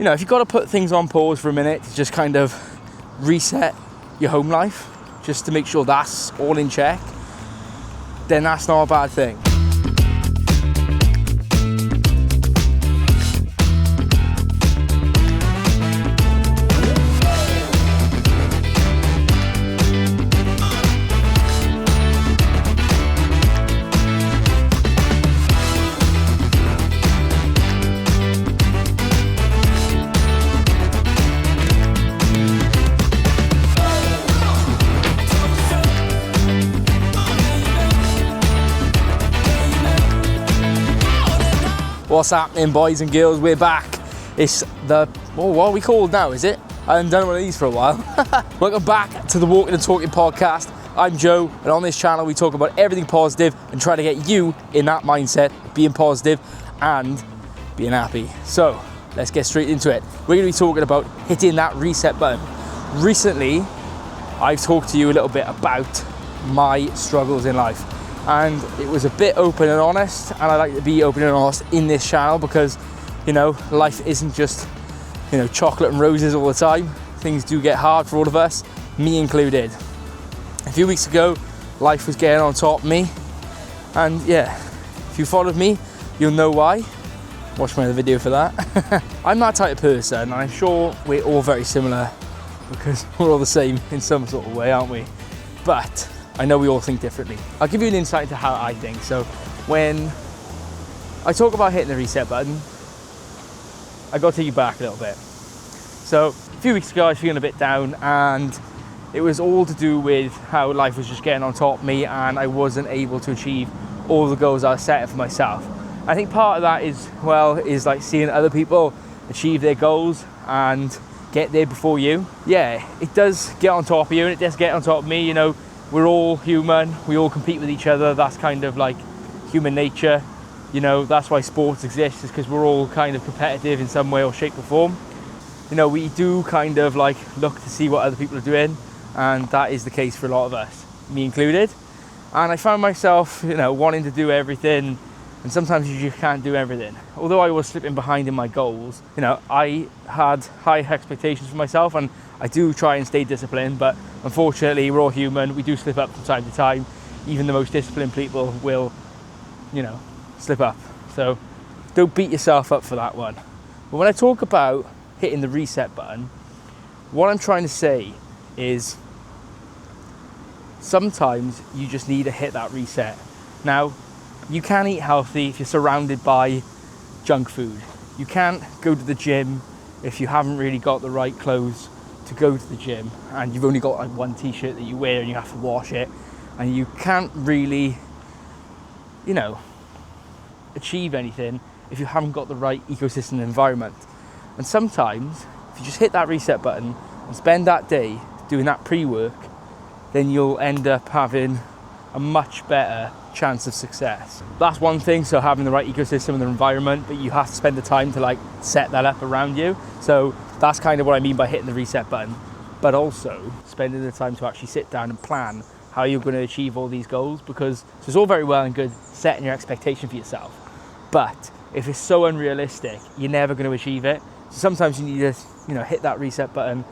you know, if you've got to put things on pause for a minute to just kind of reset your home life, just to make sure that's all in check, then that's not a bad thing. What's happening, boys and girls? We're back. It's the, what are we called now, is it? I haven't done one of these for a while. Welcome back to the Walking and Talking podcast. I'm Joe, and on this channel we talk about everything positive and try to get you in that mindset, being positive and being happy. So let's get straight into it. We're going to be talking about hitting that reset button. Recently, I've talked to you a little bit about my struggles in life. And it was a bit open and honest, and I like to be open and honest in this channel because, you know, life isn't just, you know, chocolate and roses all the time. Things do get hard for all of us, me included. A few weeks ago, life was getting on top of me, and yeah, if you followed me, you'll know why. Watch my other video for that. I'm that type of person, and I'm sure we're all very similar because we're all the same in some sort of way, aren't we? But I know we all think differently. I'll give you an insight into how I think. So when I talk about hitting the reset button, I got to take you back a little bit. So a few weeks ago I was feeling a bit down, and it was all to do with how life was just getting on top of me and I wasn't able to achieve all the goals I was setting for myself. I think part of that is like seeing other people achieve their goals and get there before you. Yeah, it does get on top of you, and it does get on top of me, you know. We're all human, we all compete with each other. That's kind of like human nature. You know, that's why sports exist, is because we're all kind of competitive in some way or shape or form. You know, we do kind of like look to see what other people are doing, and that is the case for a lot of us, me included. And I found myself, you know, wanting to do everything, and sometimes you just can't do everything. Although I was slipping behind in my goals, you know, I had high expectations for myself, and I do try and stay disciplined, but unfortunately we're all human. We do slip up from time to time. Even the most disciplined people will, you know, slip up. So don't beat yourself up for that one. But when I talk about hitting the reset button, what I'm trying to say is sometimes you just need to hit that reset. Now, you can eat healthy if you're surrounded by junk food. You can't go to the gym if you haven't really got the right clothes to go to the gym, and you've only got like one t-shirt that you wear and you have to wash it, and you can't really, you know, achieve anything if you haven't got the right ecosystem and environment. And sometimes if you just hit that reset button and spend that day doing that pre-work, then you'll end up having a much better chance of success. That's one thing, so having the right ecosystem and the environment, but you have to spend the time to like set that up around you. So that's kind of what I mean by hitting the reset button, but also spending the time to actually sit down and plan how you're going to achieve all these goals, because it's all very well and good setting your expectation for yourself, but if it's so unrealistic, you're never going to achieve it. So sometimes you need to, you know, hit that reset button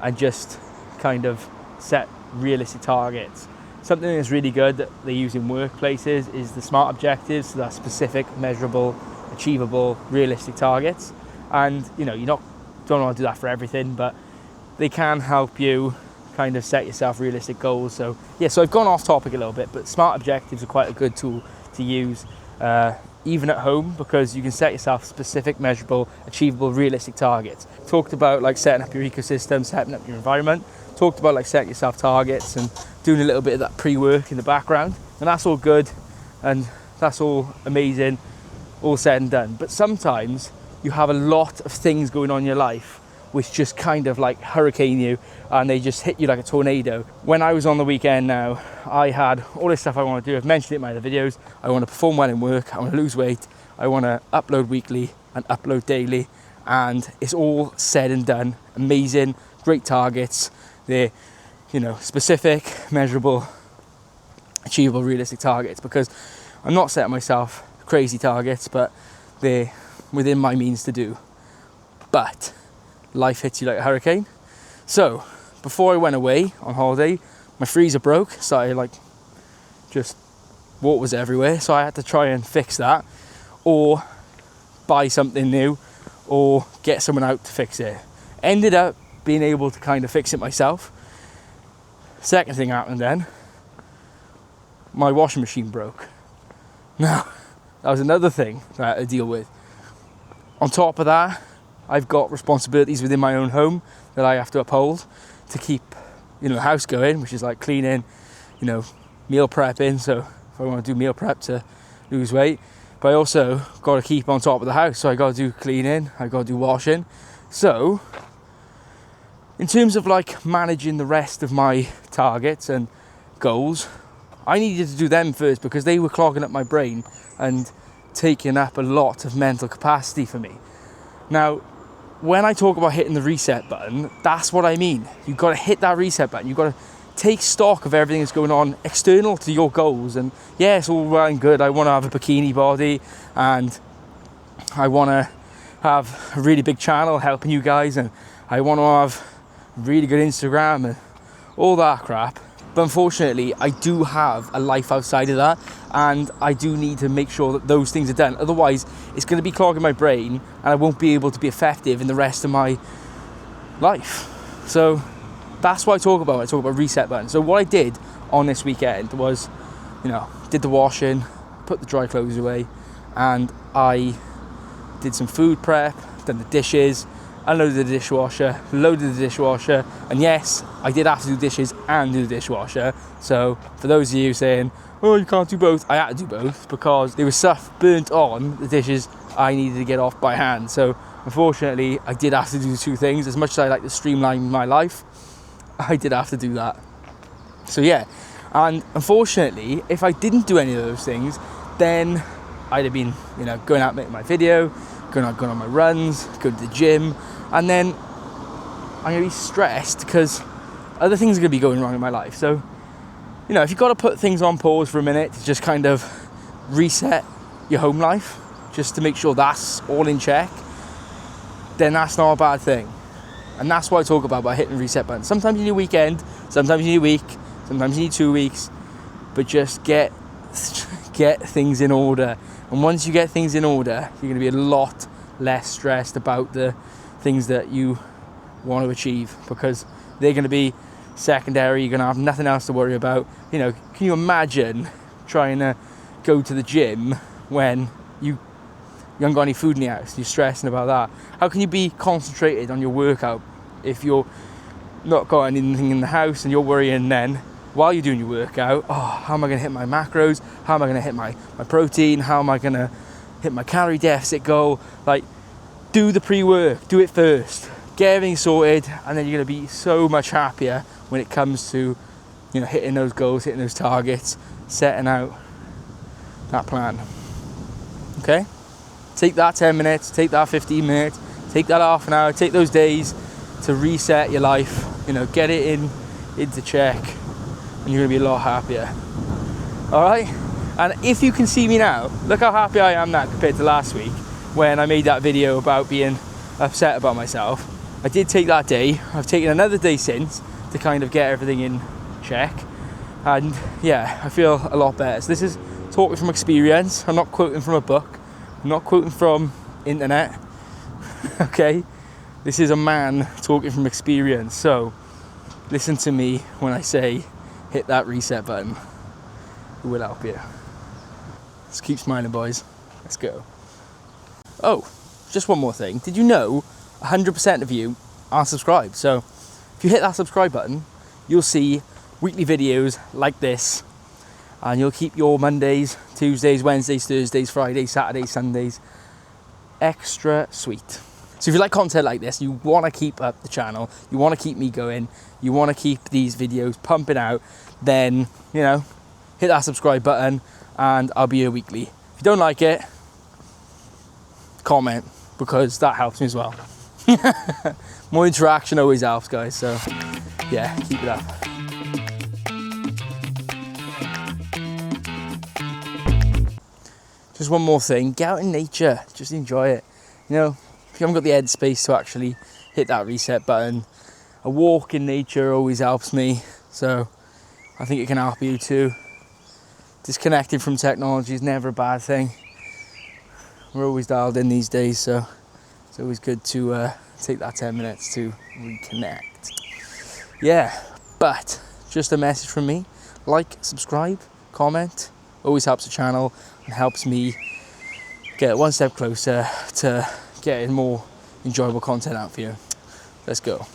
and just kind of set realistic targets. Something that's really good that they use in workplaces is the SMART objectives, so that's specific, measurable, achievable, realistic targets. And you know, don't want to do that for everything, but they can help you kind of set yourself realistic goals. So yeah, so I've gone off topic a little bit, but SMART objectives are quite a good tool to use even at home, because you can set yourself specific, measurable, achievable, realistic targets. Talked about like setting up your ecosystem, setting up your environment. Talked about like setting yourself targets and doing a little bit of that pre-work in the background, and that's all good and that's all amazing, all said and done. But sometimes you have a lot of things going on in your life which just kind of like hurricane you, and they just hit you like a tornado. When I was on the weekend now, I had all this stuff I want to do. I've mentioned it in my other videos. I want to perform well in work, I want to lose weight, I want to upload weekly and upload daily, and it's all said and done. Amazing, great targets. They're, you know, specific, measurable, achievable, realistic targets, because I'm not setting myself crazy targets, but they're within my means to do. but life hits you like a hurricane. So before I went away on holiday, my freezer broke, so just water was everywhere, so I had to try and fix that, or buy something new, or get someone out to fix it. Ended up being able to kind of fix it myself. Second thing happened then, my washing machine broke. Now, that was another thing that I had to deal with. On top of that, I've got responsibilities within my own home that I have to uphold to keep, the house going, which is like cleaning, meal prepping. So if I want to do meal prep to lose weight, but I also got to keep on top of the house. So I got to do cleaning, I got to do washing. So in terms of managing the rest of my targets and goals, I needed to do them first because they were clogging up my brain and taking up a lot of mental capacity for me. Now, when I talk about hitting the reset button, that's what I mean. You've got to hit that reset button. You've got to take stock of everything that's going on external to your goals. And yeah, it's all well and good. I want to have a bikini body and I want to have a really big channel helping you guys, and I want to have really good Instagram and all that crap. But unfortunately, I do have a life outside of that, and I do need to make sure that those things are done. Otherwise, it's going to be clogging my brain and I won't be able to be effective in the rest of my life. So that's what I talk about when I talk about reset button. So what I did on this weekend was, did the washing, put the dry clothes away, and I did some food prep, done the dishes, unloaded the dishwasher, loaded the dishwasher, and yes, I did have to do dishes and do the dishwasher. So for those of you saying, oh, you can't do both, I had to do both because there was stuff burnt on the dishes I needed to get off by hand. So unfortunately, I did have to do two things. As much as I like to streamline my life, I did have to do that. So yeah, and unfortunately, if I didn't do any of those things, then I'd have been, going out making my video, going on my runs, going to the gym, and then I'm going to be stressed because other things are going to be going wrong in my life. So, if you've got to put things on pause for a minute to just kind of reset your home life, just to make sure that's all in check, then that's not a bad thing. And that's what I talk about by hitting the reset button. Sometimes you need a weekend, sometimes you need a week, sometimes you need 2 weeks, but just get things in order. And once you get things in order, you're going to be a lot less stressed about the things that you want to achieve, because they're going to be secondary. You're going to have nothing else to worry about. Can you imagine trying to go to the gym when you haven't got any food in the house? You're stressing about that. How can you be concentrated on your workout if you're not got anything in the house and you're worrying then while you're doing your workout, how am I going to hit my macros? How am I going to hit my protein? How am I going to hit my calorie deficit goal? Do the pre-work, do it first, get everything sorted, and then you're going to be so much happier when it comes to, hitting those goals, hitting those targets, setting out that plan. Okay? Take that 10 minutes, take that 15 minutes, take that half an hour, take those days to reset your life, get it into check, and you're going to be a lot happier. All right? And if you can see me now, look how happy I am now compared to last week when I made that video about being upset about myself. I did take that day. I've taken another day since to kind of get everything in check. And yeah, I feel a lot better. So this is talking from experience. I'm not quoting from a book. I'm not quoting from internet. Okay? This is a man talking from experience. So listen to me when I say hit that reset button. It will help you. Let's keep smiling, boys. Let's go. Oh, just one more thing. Did you know 100% of you are subscribed? So if you hit that subscribe button, you'll see weekly videos like this, and you'll keep your Mondays, Tuesdays, Wednesdays, Thursdays, Fridays, Saturdays, Sundays extra sweet. So if you like content like this, you want to keep up the channel, you want to keep me going, you want to keep these videos pumping out, then, hit that subscribe button and I'll be here weekly. If you don't like it, comment, because that helps me as well. More interaction always helps, guys. So yeah, keep it up. Just one more thing, get out in nature, just enjoy it. you haven't got the headspace to actually hit that reset button, a walk in nature always helps me. So I think it can help you too. Disconnecting from technology is never a bad thing. We're always dialed in these days, so it's always good to take that 10 minutes to reconnect. Yeah, but just a message from me. Like, subscribe, comment. Always helps the channel and helps me get one step closer to getting more enjoyable content out for you. Let's go.